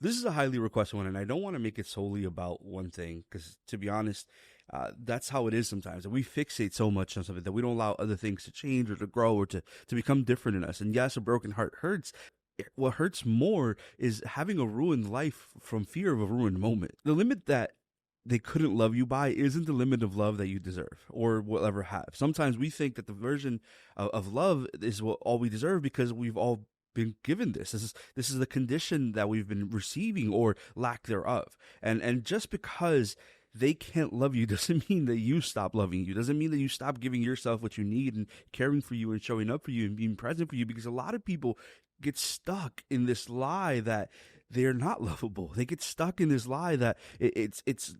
This is a highly requested one, and I don't want to make it solely about one thing because, to be honest, that's how it is sometimes. We fixate so much on something that we don't allow other things to change or to grow or to become different in us. And yes, a broken heart hurts. What hurts more is having a ruined life from fear of a ruined moment. The limit that they couldn't love you by isn't the limit of love that you deserve or will ever have. Sometimes we think that the version of love is what all we deserve because we've all been given this. This is the condition that we've been receiving or lack thereof. And just because they can't love you doesn't mean that you stop loving you. Doesn't mean that you stop giving yourself what you need and caring for you and showing up for you and being present for you, because a lot of people get stuck in this lie that they're not lovable. They get stuck in this lie that it's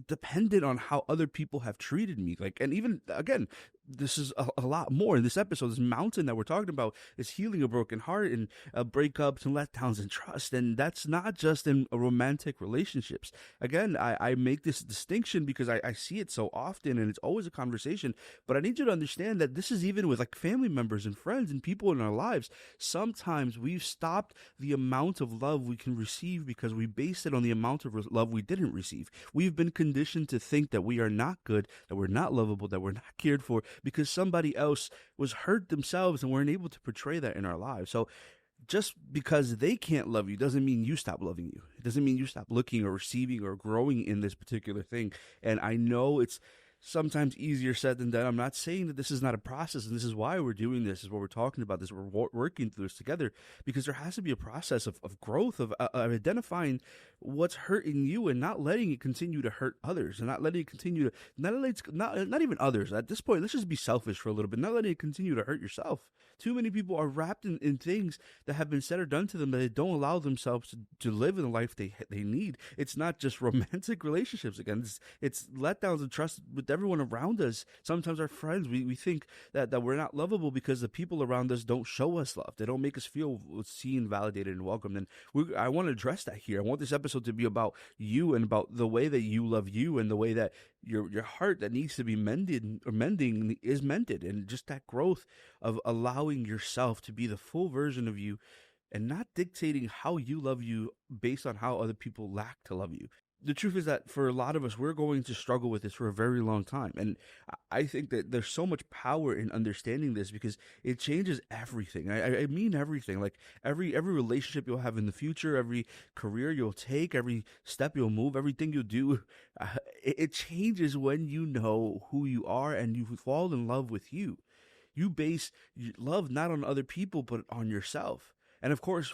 dependent on how other people have treated me. Like, and even again, this is a lot more in this episode. This mountain that we're talking about is healing a broken heart and breakups and letdowns and trust. And that's not just in romantic relationships. Again, I make this distinction because I see it so often and it's always a conversation. But I need you to understand that this is even with like family members and friends and people in our lives. Sometimes we've stopped the amount of love we can receive because we base it on the amount of love we didn't receive. We've been conditioned to think that we are not good, that we're not lovable, that we're not cared for, because somebody else was hurt themselves and weren't able to portray that in our lives. So just because they can't love you doesn't mean you stop loving you. It doesn't mean you stop looking or receiving or growing in this particular thing. And I know it's sometimes easier said than done. I'm not saying that this is not a process, and this is why we're doing this, is what we're talking about this. We're working through this together because there has to be a process of growth, of identifying what's hurting you and not letting it continue to hurt others, and not letting it continue to, not even others. At this point, let's just be selfish for a little bit, not letting it continue to hurt yourself. Too many people are wrapped in things that have been said or done to them that they don't allow themselves to live in the life they need. It's not just romantic relationships. Again, it's letdowns and trust with everyone around us. Sometimes our friends, we think that we're not lovable because the people around us don't show us love. They don't make us feel seen, validated, and welcomed. And I want to address that here. I want this episode to be about you and about the way that you love you and the way that your heart that needs to be mended or mending is mended, and just that growth of allowing yourself to be the full version of you and not dictating how you love you based on how other people lack to love you. The truth is that for a lot of us, we're going to struggle with this for a very long time. And I think that there's so much power in understanding this because it changes everything. I mean everything. Like every relationship you'll have in the future, every career you'll take, every step you'll move, everything you'll do, it changes when you know who you are and you fall in love with you. You base love not on other people, but on yourself. And of course,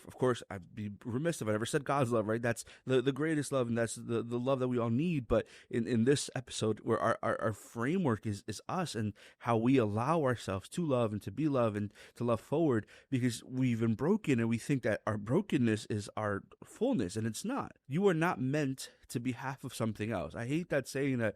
I'd be remiss if I ever said God's love, right? That's the greatest love, and that's the love that we all need. But in this episode, where our framework is us and how we allow ourselves to love and to be loved and to love forward, because we've been broken and we think that our brokenness is our fullness, and it's not. You are not meant to be half of something else. I hate that saying that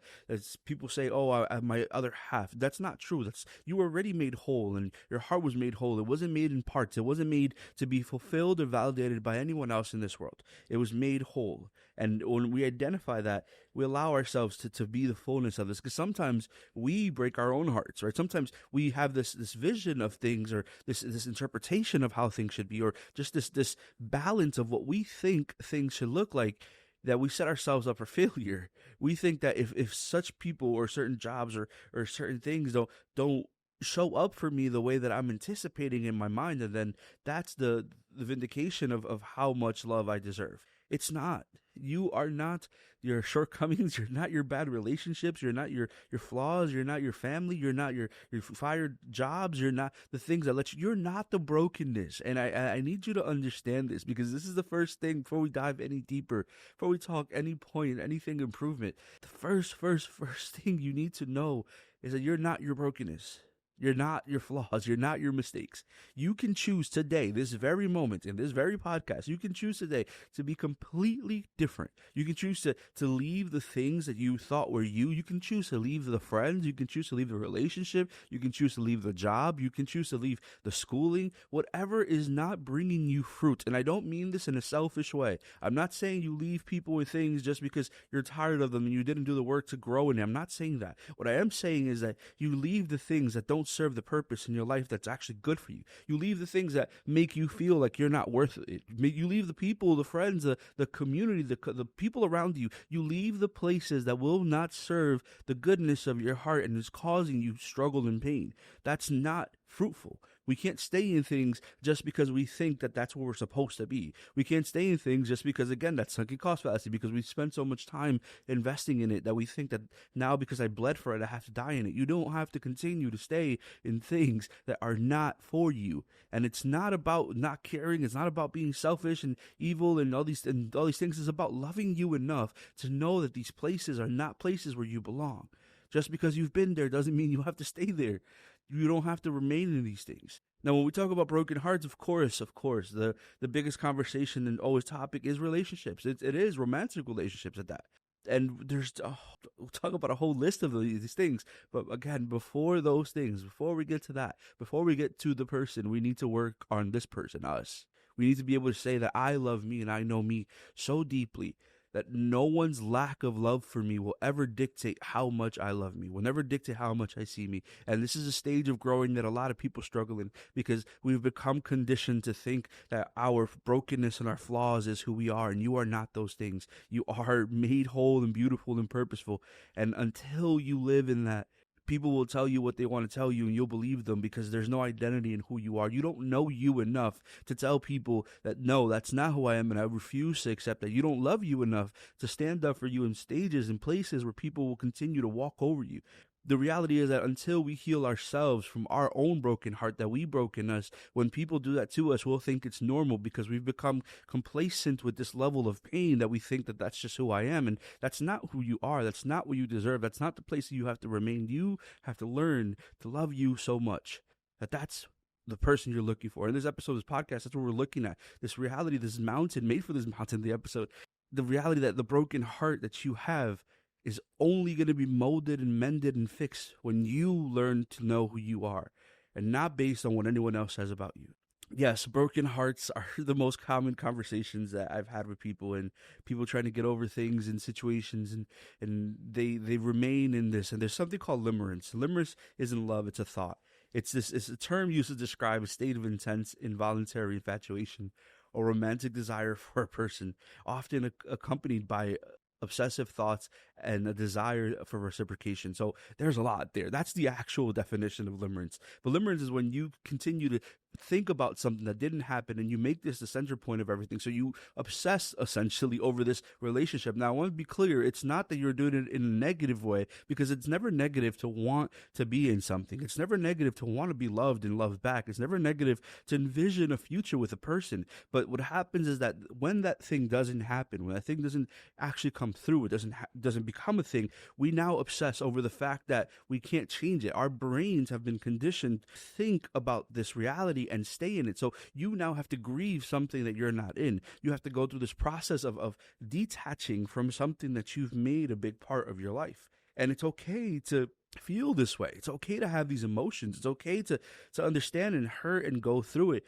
people say, oh, I'm my other half. That's not true. You were already made whole, and your heart was made whole. It wasn't made in parts. It wasn't made to be fulfilled or validated by anyone else in this world. It was made whole. And when we identify that, we allow ourselves to be the fullness of this, because sometimes we break our own hearts, right? Sometimes we have this vision of things, or this interpretation of how things should be, or just this balance of what we think things should look like, that we set ourselves up for failure. We think that if such people or certain jobs or certain things don't show up for me the way that I'm anticipating in my mind, and then that's the vindication of how much love I deserve. It's not. You are not your shortcomings. You're not your bad relationships. You're not your flaws. You're not your family. You're not your fired jobs. You're not the things that let you. You're not the brokenness. And I need you to understand this, because this is the first thing before we dive any deeper, before we talk any point, anything improvement. The first thing you need to know is that you're not your brokenness. You're not your flaws. You're not your mistakes. You can choose today, this very moment, in this very podcast, you can choose today to be completely different. You can choose to leave the things that you thought were you. You can choose to leave the friends. You can choose to leave the relationship. You can choose to leave the job. You can choose to leave the schooling. Whatever is not bringing you fruit. And I don't mean this in a selfish way. I'm not saying you leave people and things just because you're tired of them and you didn't do the work to grow in them. I'm not saying that. What I am saying is that you leave the things that don't serve the purpose in your life that's actually good for you. You leave the things that make you feel like you're not worth it. You leave the people, the friends, the community, the people around you. You leave the places that will not serve the goodness of your heart and is causing you struggle and pain. That's not fruitful. We can't stay in things just because we think that that's where we're supposed to be. We can't stay in things just because, again, that's sunken cost fallacy, because we spend so much time investing in it that we think that now because I bled for it, I have to die in it. You don't have to continue to stay in things that are not for you. And it's not about not caring. It's not about being selfish and evil and all these things. It's about loving you enough to know that these places are not places where you belong. Just because you've been there doesn't mean you have to stay there. You don't have to remain in these things. Now, when we talk about broken hearts, of course, the biggest conversation and always topic is relationships. It is romantic relationships at that. And we'll talk about a whole list of these things. But again, before those things, before we get to that, before we get to the person, we need to work on this person, us. We need to be able to say that I love me and I know me so deeply that no one's lack of love for me will ever dictate how much I love me, will never dictate how much I see me. And this is a stage of growing that a lot of people struggle in, because we've become conditioned to think that our brokenness and our flaws is who we are, and you are not those things. You are made whole and beautiful and purposeful. And until you live in that, people will tell you what they want to tell you and you'll believe them, because there's no identity in who you are. You don't know you enough to tell people that, no, that's not who I am, and I refuse to accept that. You don't love you enough to stand up for you in stages and places where people will continue to walk over you. The reality is that until we heal ourselves from our own broken heart that we broke in us, when people do that to us, we'll think it's normal, because we've become complacent with this level of pain that we think that that's just who I am. And that's not who you are. That's not what you deserve. That's not the place that you have to remain. You have to learn to love you so much that that's the person you're looking for. In this episode of this podcast, that's what we're looking at. This reality, this mountain, made for this mountain, the episode, the reality that the broken heart that you have is only going to be molded and mended and fixed when you learn to know who you are, and not based on what anyone else says about you. Yes, broken hearts are the most common conversations that I've had with people, and people trying to get over things in situations, and they remain in this. And there's something called limerence. Limerence isn't love, it's a thought. It's a term used to describe a state of intense involuntary infatuation or romantic desire for a person, often accompanied by obsessive thoughts and a desire for reciprocation. So there's a lot there. That's the actual definition of limerence. But limerence is when you continue to think about something that didn't happen and you make this the center point of everything. So you obsess essentially over this relationship. Now, I want to be clear. It's not that you're doing it in a negative way, because it's never negative to want to be in something. It's never negative to want to be loved and loved back. It's never negative to envision a future with a person. But what happens is that when that thing doesn't happen, when that thing doesn't actually come through, it doesn't become a thing, we now obsess over the fact that we can't change it. Our brains have been conditioned to think about this reality and stay in it. So you now have to grieve something that you're not in. You have to go through this process of detaching from something that you've made a big part of your life. And it's okay to feel this way. It's okay to have these emotions. It's okay to understand and hurt and go through it.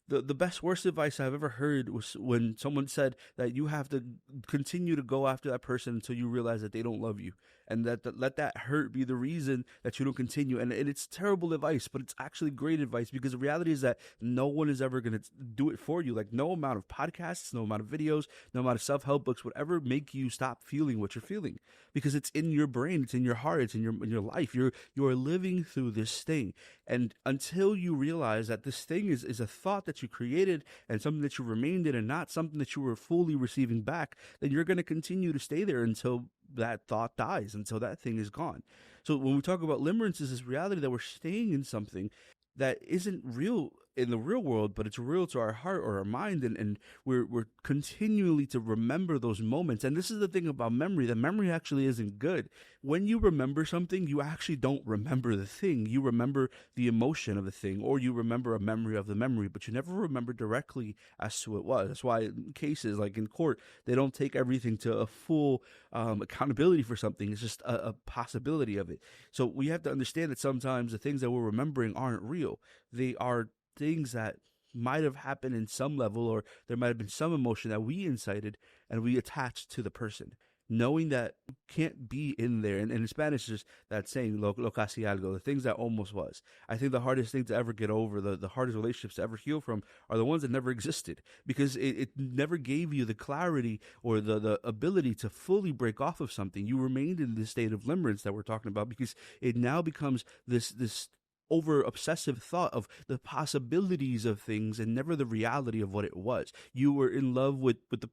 The best, worst advice I've ever heard was when someone said that you have to continue to go after that person until you realize that they don't love you, and that let that hurt be the reason that you don't continue. And it's terrible advice, but it's actually great advice, because the reality is that no one is ever going to do it for you. Like, no amount of podcasts, no amount of videos, no amount of self-help books would ever make you stop feeling what you're feeling, because it's in your brain, it's in your heart, it's in your life. You are living through this thing. And until you realize that this thing is a thought that you created and something that you remained in, and not something that you were fully receiving back, then you're going to continue to stay there until that thought dies, until that thing is gone. So when we talk about limerence, is this reality that we're staying in something that isn't real in the real world, but it's real to our heart or our mind, and we're continually to remember those moments. And this is the thing about memory, that memory actually isn't good. When you remember something, you actually don't remember the thing. You remember the emotion of the thing, or you remember a memory of the memory, but you never remember directly as to what it was. That's why in cases like in court, they don't take everything to a full accountability for something. It's just a possibility of it. So we have to understand that sometimes the things that we're remembering aren't real. They are things that might have happened in some level, or there might have been some emotion that we incited and we attached to the person. knowing that you can't be in there. And in Spanish, just that saying, lo casi algo, the things that almost was. I think the hardest thing to ever get over, the hardest relationships to ever heal from, are the ones that never existed, because it never gave you the clarity or the ability to fully break off of something. You remained in this state of limerence that we're talking about, because it now becomes this over obsessive thought of the possibilities of things and never the reality of what it was. You were in love with the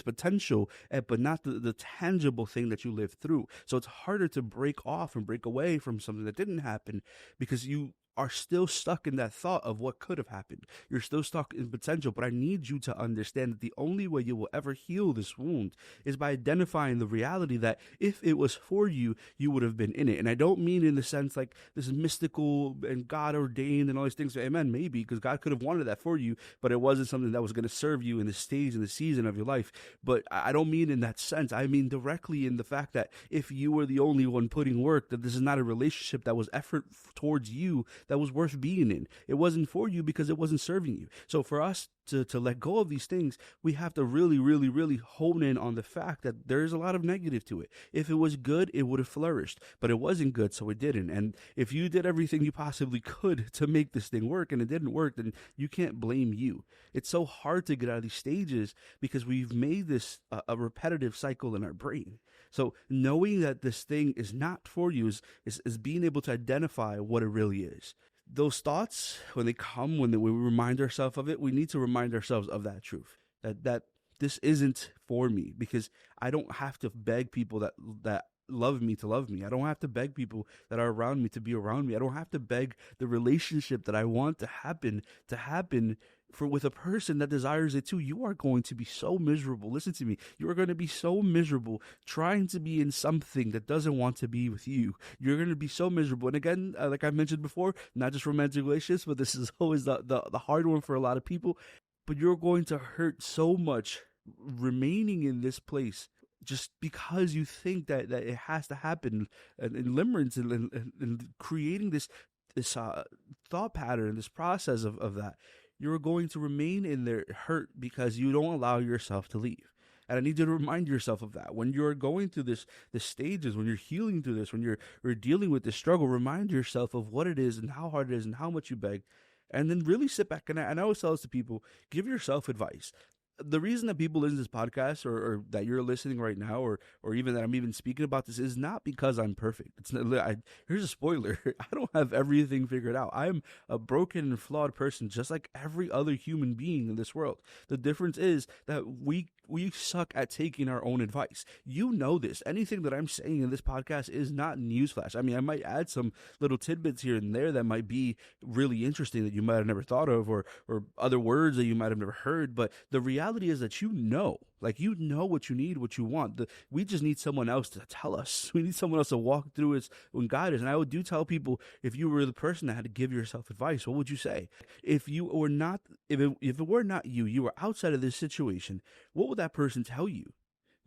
potential, but not the tangible thing that you lived through. So it's harder to break off and break away from something that didn't happen, because you are still stuck in that thought of what could have happened. You're still stuck in potential, but I need you to understand that the only way you will ever heal this wound is by identifying the reality that if it was for you, you would have been in it. And I don't mean in the sense like this is mystical and God ordained and all these things. Amen, maybe, because God could have wanted that for you, but it wasn't something that was going to serve you in the stage and the season of your life. But I don't mean in that sense. I mean directly in the fact that if you were the only one putting work, that this is not a relationship that was effort towards you that was worth being in. It wasn't for you because it wasn't serving you. So for us to let go of these things, we have to really, really, really hone in on the fact that there is a lot of negative to it. If it was good, it would have flourished, but it wasn't good, so it didn't. And if you did everything you possibly could to make this thing work and it didn't work, then you can't blame you. It's so hard to get out of these stages because we've made this a repetitive cycle in our brain. So knowing that this thing is not for you is being able to identify what it really is. Those thoughts, when they come, when we remind ourselves of it, we need to remind ourselves of that truth, that this isn't for me, because I don't have to beg people that love me to love me. I don't have to beg people that are around me to be around me. I don't have to beg the relationship that I want to happen for with a person that desires it too. You are going to be so miserable. Listen to me. You are going to be so miserable trying to be in something that doesn't want to be with you. You're going to be so miserable. And again, like I mentioned before, not just romantic relationships, but this is always the hard one for a lot of people. But you're going to hurt so much remaining in this place just because you think that it has to happen, and limerence and creating this thought pattern, this process of that. You're going to remain in there hurt because you don't allow yourself to leave. And I need you to remind yourself of that. When you're going through this stages, when you're healing through this, when you're dealing with this struggle, remind yourself of what it is and how hard it is and how much you beg. And then really sit back. And I always tell this to people, give yourself advice. The reason that people listen to this podcast, or that you're listening right now, or even that I'm even speaking about this, is not because I'm perfect. It's not, here's a spoiler. I don't have everything figured out. I'm a broken and flawed person, just like every other human being in this world. The difference is that we suck at taking our own advice. You know this. Anything that I'm saying in this podcast is not newsflash. I mean, I might add some little tidbits here and there that might be really interesting that you might have never thought of, or other words that you might have never heard, but the reality is that you know what you need, what you want. We just need someone else to tell us. We need someone else to walk through us and guide us. And I do tell people, if you were the person that had to give yourself advice, what would you say? If you were not, if it were not you, you were outside of this situation, what would that person tell you?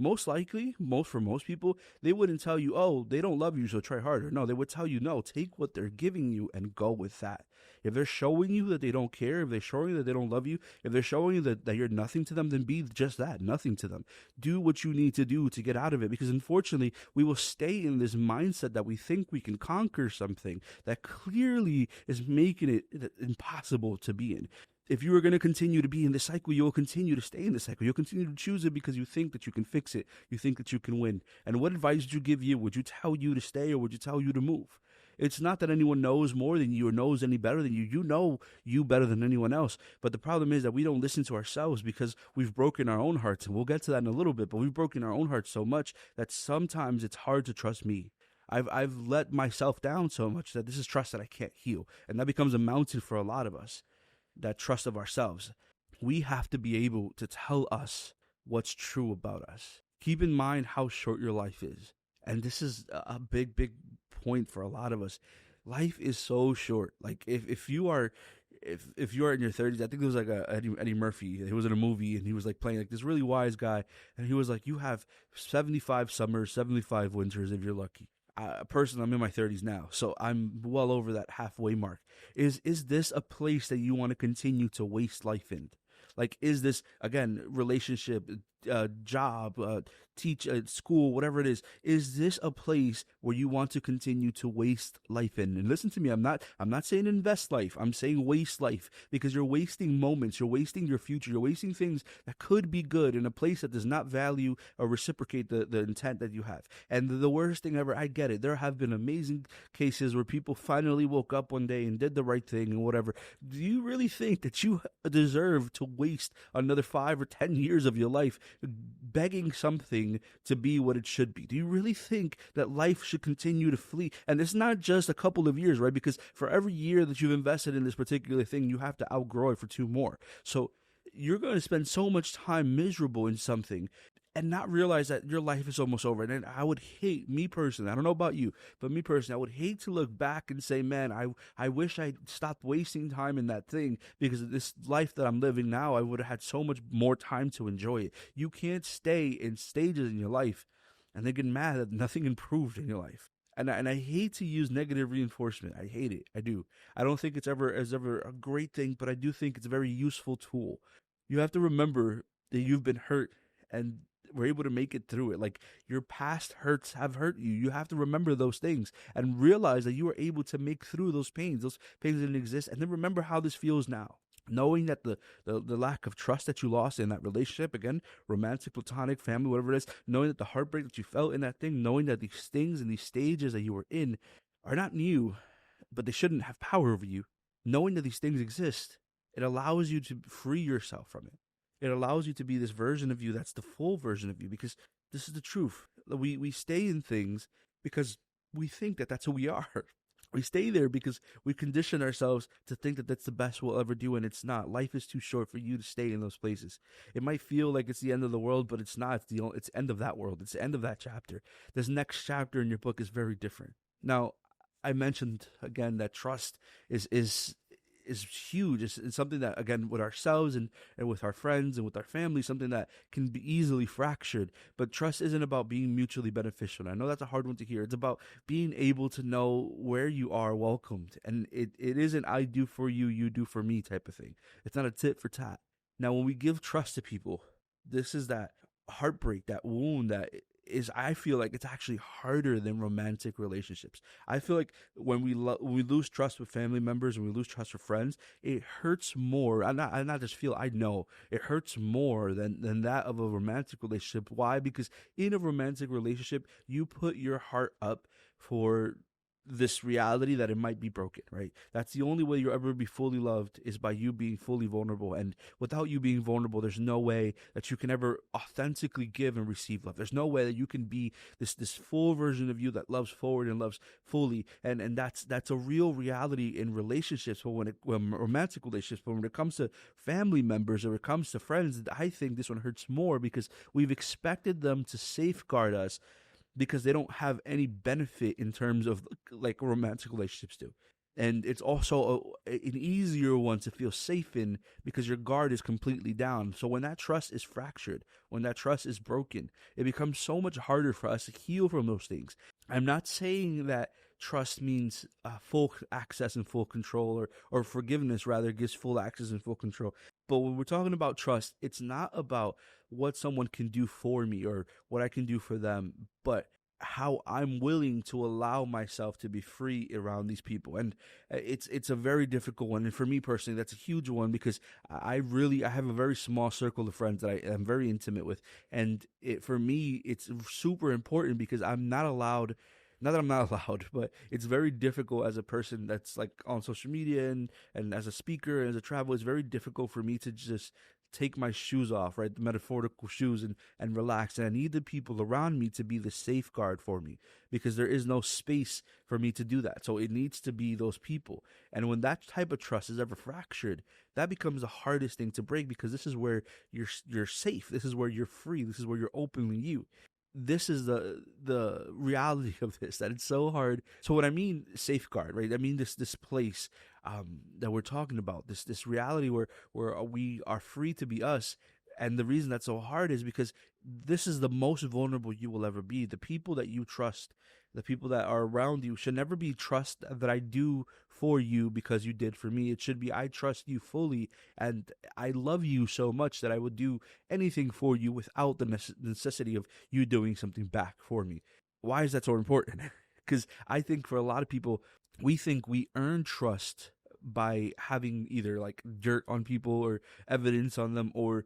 Most likely, for most people, they wouldn't tell you, oh, they don't love you, so try harder. No, they would tell you, no, take what they're giving you and go with that. If they're showing you that they don't care, if they're showing you that they don't love you, if they're showing you that you're nothing to them, then be just that, nothing to them. Do what you need to do to get out of it, because unfortunately, we will stay in this mindset that we think we can conquer something that clearly is making it impossible to be in. If you are going to continue to be in this cycle, you'll continue to stay in this cycle. You'll continue to choose it because you think that you can fix it. You think that you can win. And what advice would you give you? Would you tell you to stay, or would you tell you to move? It's not that anyone knows more than you or knows any better than you. You know you better than anyone else. But the problem is that we don't listen to ourselves because we've broken our own hearts. And we'll get to that in a little bit. But we've broken our own hearts so much that sometimes it's hard to trust me. I've let myself down so much that this is trust that I can't heal. And that becomes a mountain for a lot of us. That trust of ourselves. We have to be able to tell us what's true about us. Keep in mind how short your life is. And this is a big, big point for a lot of us. Life is so short. Like if you are in your 30s, I think there was like Eddie Murphy. He was in a movie and he was like playing like this really wise guy. And he was like, you have 75 summers, 75 winters if you're lucky. Personally, I'm in my 30s now, so I'm well over that halfway mark. Is this a place that you want to continue to waste life in? Like, is this, again, relationship, job, teach school, whatever it is this a place where you want to continue to waste life in? And listen to me, I'm not saying invest life, I'm saying waste life, because you're wasting moments, you're wasting your future, you're wasting things that could be good in a place that does not value or reciprocate the intent that you have. And the worst thing ever, I get it, there have been amazing cases where people finally woke up one day and did the right thing and whatever. Do you really think that you deserve to waste another 5 or 10 years of your life begging something to be what it should be? Do you really think that life should continue to flee? And it's not just a couple of years, right? Because for every year that you've invested in this particular thing, you have to outgrow it for 2 more. So you're going to spend so much time miserable in something and not realize that your life is almost over. And then I would hate, me personally, I don't know about you, but me personally, I would hate to look back and say, man, I wish I stopped wasting time in that thing, because of this life that I'm living now, I would have had so much more time to enjoy it. You can't stay in stages in your life and then get mad that nothing improved in your life. And I hate to use negative reinforcement. I hate it. I do. I don't think it's ever a great thing, but I do think it's a very useful tool. You have to remember that you've been hurt and were able to make it through it. Like, your past hurts have hurt you. You have to remember those things and realize that you were able to make through those pains. Those pains didn't exist. And then remember how this feels now. Knowing that the lack of trust that you lost in that relationship, again, romantic, platonic, family, whatever it is, knowing that the heartbreak that you felt in that thing, knowing that these things and these stages that you were in are not new, but they shouldn't have power over you. Knowing that these things exist, it allows you to free yourself from it. It allows you to be this version of you that's the full version of you, because this is the truth. We stay in things because we think that that's who we are. We stay there because we condition ourselves to think that that's the best we'll ever do, and it's not. Life is too short for you to stay in those places. It might feel like it's the end of the world, but it's not. It's the end of that world. It's the end of that chapter. This next chapter in your book is very different. Now, I mentioned again that trust is huge. It's something that, again, with ourselves and with our friends and with our family, something that can be easily fractured. But trust isn't about being mutually beneficial. And I know that's a hard one to hear. It's about being able to know where you are welcomed. And it isn't I do for you, you do for me type of thing. It's not a tit for tat. Now, when we give trust to people, this is that heartbreak, that wound that is, I feel like it's actually harder than romantic relationships. I feel like when we lose trust with family members and we lose trust with friends, it hurts more. I not just feel, I know it hurts more than that of a romantic relationship. Why? Because in a romantic relationship, you put your heart up for this reality that it might be broken, right? That's the only way you'll ever be fully loved, is by you being fully vulnerable. And without you being vulnerable, there's no way that you can ever authentically give and receive love. There's no way that you can be this full version of you that loves forward and loves fully. And that's a real reality in relationships. But when romantic relationships, but when it comes to family members or it comes to friends, I think this one hurts more, because we've expected them to safeguard us, because they don't have any benefit in terms of like romantic relationships do. And it's also an easier one to feel safe in, because your guard is completely down. So when that trust is fractured, when that trust is broken, it becomes so much harder for us to heal from those things. I'm not saying that trust means full access and full control, or forgiveness rather gives full access and full control. But when we're talking about trust, it's not about what someone can do for me or what I can do for them, but how I'm willing to allow myself to be free around these people. And it's a very difficult one. And for me personally, that's a huge one, because I have a very small circle of friends that I am very intimate with. And for me, it's super important, because I'm not allowed, not that I'm not allowed, but it's very difficult as a person that's like on social media and as a speaker and as a traveler, it's very difficult for me to just take my shoes off, right? The metaphorical shoes, and relax. And I need the people around me to be the safeguard for me, because there is no space for me to do that. So it needs to be those people. And when that type of trust is ever fractured, that becomes the hardest thing to break, because this is where you're safe. This is where you're free. This is where you're openly you. This is the reality of this, that it's so hard. So what I mean safeguard, right? I mean this place that we're talking about, this reality where we are free to be us. And the reason that's so hard is because this is the most vulnerable you will ever be. The people that you trust the people that are around you should never be trust that I do for you because you did for me. It should be I trust you fully, and I love you so much that I would do anything for you without the necessity of you doing something back for me. Why is that so important? Because I think for a lot of people, we think we earn trust by having either like dirt on people or evidence on them, or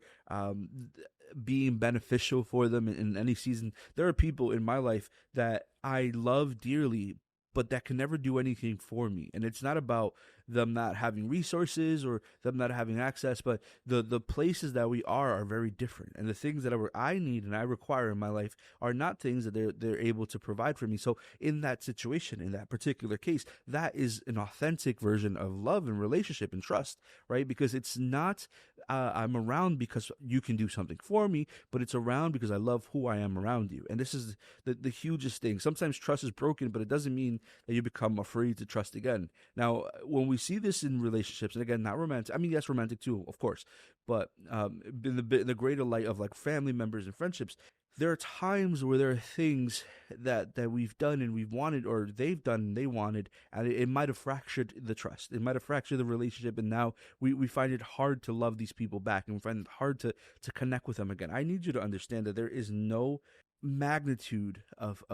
being beneficial for them in any season. There are people in my life that I love dearly, but that can never do anything for me. And it's not about them not having resources or them not having access, but the places that we are very different. And the things that I need and I require in my life are not things that they're able to provide for me. So in that situation, in that particular case, that is an authentic version of love and relationship and trust, right? Because it's not I'm around because you can do something for me, but it's around because I love who I am around you. And this is the hugest thing. Sometimes trust is broken, but it doesn't mean that you become afraid to trust again. Now, when we see this in relationships, and again, not romantic, I mean, yes, romantic too, of course, but in the greater light of like family members and friendships, there are times where there are things that we've done and we've wanted, or they've done and they wanted, and it might have fractured the trust. It might have fractured the relationship, and now we find it hard to love these people back, and we find it hard to connect with them again. I need you to understand that there is no magnitude of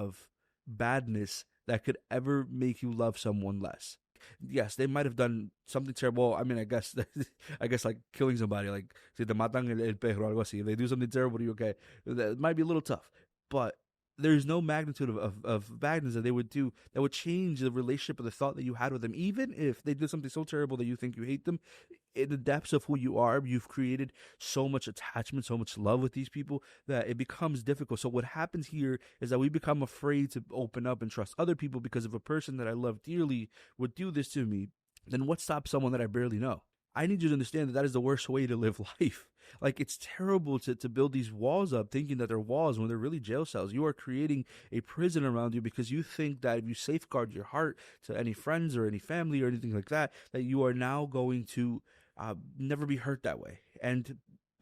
badness that could ever make you love someone less. Yes, they might have done something terrible. I mean, I guess like killing somebody, like si te matan el perro or algo así. If they do something terrible to you, okay, that might be a little tough. But there's no magnitude of badness that they would do that would change the relationship or the thought that you had with them. Even if they did something so terrible that you think you hate them, in the depths of who you are, you've created so much attachment, so much love with these people that it becomes difficult. So what happens here is that we become afraid to open up and trust other people, because if a person that I love dearly would do this to me, then what stops someone that I barely know? I need you to understand that that is the worst way to live life. Like, it's terrible to build these walls up thinking that they're walls when they're really jail cells. You are creating a prison around you because you think that if you safeguard your heart to any friends or any family or anything like that, that you are now going to never be hurt that way. And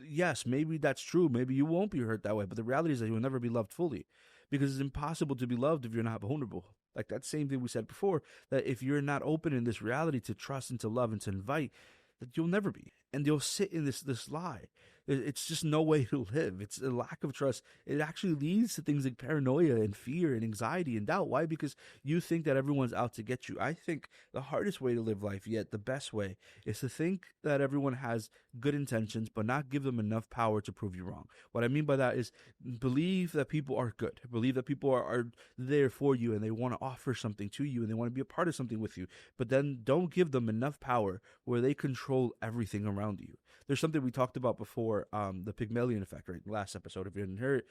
yes, maybe that's true. Maybe you won't be hurt that way. But the reality is that you will never be loved fully, because it's impossible to be loved if you're not vulnerable. Like that same thing we said before, that if you're not open in this reality to trust and to love and to invite, that you'll never be. And you'll sit in this lie. It's just no way to live. It's a lack of trust. It actually leads to things like paranoia and fear and anxiety and doubt. Why? Because you think that everyone's out to get you. I think the hardest way to live life, yet the best way, is to think that everyone has good intentions, but not give them enough power to prove you wrong. What I mean by that is believe that people are good. Believe that people are there for you and they want to offer something to you and they want to be a part of something with you. But then don't give them enough power where they control everything around you. There's something we talked about before, the Pygmalion effect, right? Last episode, if you didn't hear it,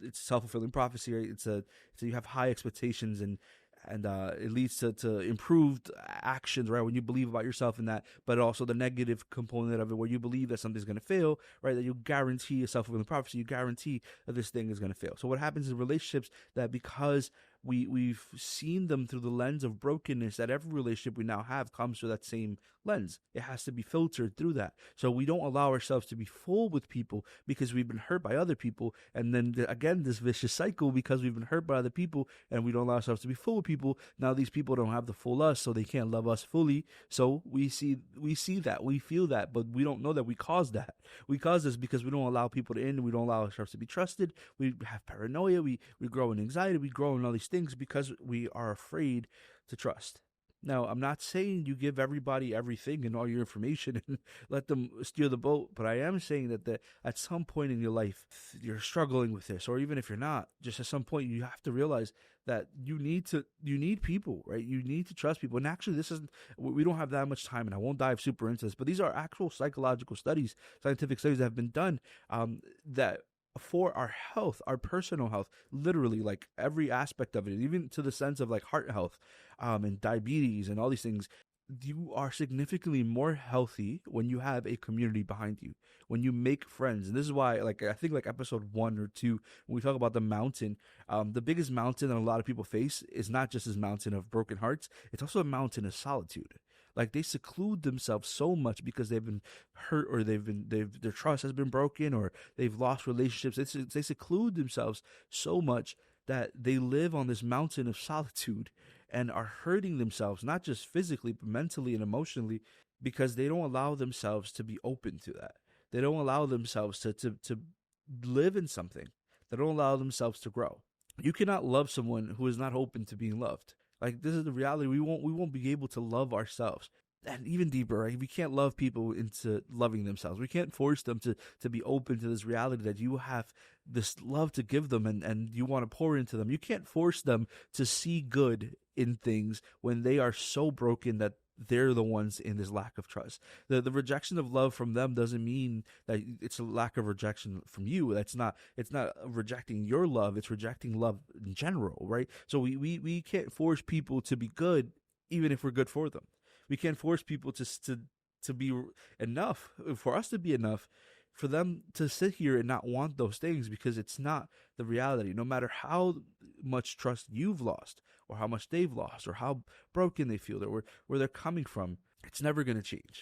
it's self-fulfilling prophecy, right? So you have high expectations and it leads to improved actions, right? When you believe about yourself in that, but also the negative component of it where you believe that something's going to fail, right? That you guarantee a self-fulfilling prophecy, you guarantee that this thing is going to fail. So what happens in relationships, that because we've seen them through the lens of brokenness, that every relationship we now have comes through that same lens. It has to be filtered through that. So we don't allow ourselves to be full with people because we've been hurt by other people. And then again, this vicious cycle, because we've been hurt by other people and we don't allow ourselves to be full with people. Now these people don't have the full us, so they can't love us fully. So we see that, we feel that, but we don't know that we caused that. We caused this because we don't allow people to in, we don't allow ourselves to be trusted. We have paranoia, we grow in anxiety, we grow in all these things because we are afraid to trust. Now, I'm not saying you give everybody everything and all your information and let them steer the boat, but I am saying that at some point in your life, you're struggling with this, or even if you're not, just at some point you have to realize that you need people, right? You need to trust people. And actually, we don't have that much time, and I won't dive super into this, but these are actual psychological studies, scientific studies that have been done, that for our health, our personal health, literally like every aspect of it, even to the sense of like heart health, and diabetes and all these things, you are significantly more healthy when you have a community behind you, when you make friends. And this is why, like, I think like episode 1 or 2, when we talk about the mountain, the biggest mountain that a lot of people face is not just this mountain of broken hearts, it's also a mountain of solitude. Like, they seclude themselves so much because they've been hurt, or their trust has been broken, or they've lost relationships. They seclude themselves so much that they live on this mountain of solitude and are hurting themselves, not just physically, but mentally and emotionally, because they don't allow themselves to be open to that. They don't allow themselves to live in something. They don't allow themselves to grow. You cannot love someone who is not open to being loved. Like, this is the reality. We won't be able to love ourselves. And even deeper, right? We can't love people into loving themselves. We can't force them to be open to this reality that you have this love to give them, and you want to pour into them. You can't force them to see good in things when they are so broken that they're the ones in this lack of trust. The rejection of love from them doesn't mean that it's a lack of rejection from you. It's not rejecting your love, it's rejecting love in general, right? So we can't force people to be good even if we're good for them. We can't force people to be enough, for us to be enough, for them to sit here and not want those things, because it's not the reality. No matter how much trust you've lost, or how much they've lost, or how broken they feel, or where they're coming from, it's never going to change.